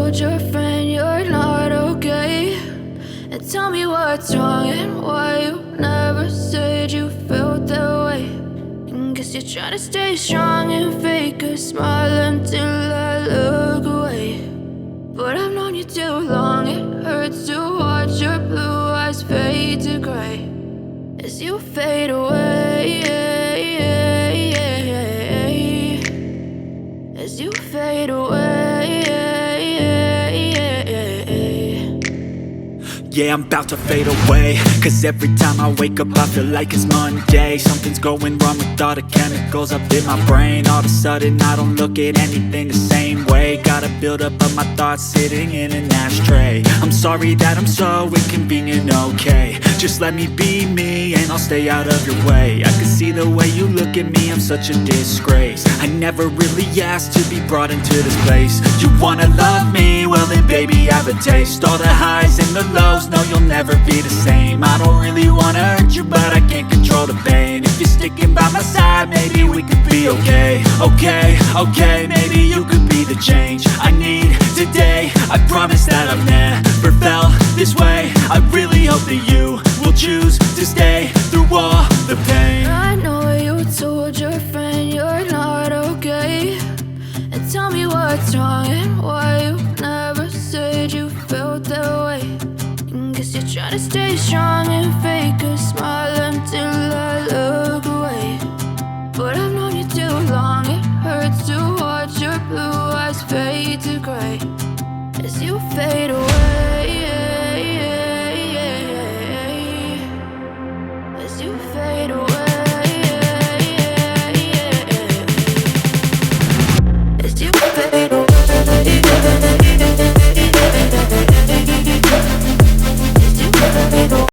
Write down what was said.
told your friend you're not okay, and tell me what's wrong and why you never said you felt that way. And guess you're trying to stay strong and fake a smile until I look away. But I've known you too long, it hurts to watch your blue eyes fade to gray as you fade away, as you fade away. Yeah, I'm about to fade away, cause every time I wake up I feel like it's Monday. Something's going wrong with all the chemicals up in my brain. All of a sudden I don't look at anything the same way. Gotta build up of my thoughts sitting in an ashtray. I'm sorry that I'm so inconvenient, okay. Just let me be me and I'll stay out of your way. I can see the way you look at me, I'm such a disgrace. I never really asked to be brought into this place. You wanna love me? Well then baby, have a taste. All the highs and the lows, no, you'll never be the same. I don't really wanna hurt you, but I can't control the pain. If you're sticking by my side, maybe we could be okay. Okay, maybe you could be the change I need today. I promise that I've never felt this way. I really hope that you will choose to stay through all the pain. I know you told your friend you're not okay, and tell me what's wrong and why you never said you felt that way. And guess you're trying to stay strong and fake a smile until I look away. But I've known you too long, it hurts to watch your blue eyes fade to gray as you fade away.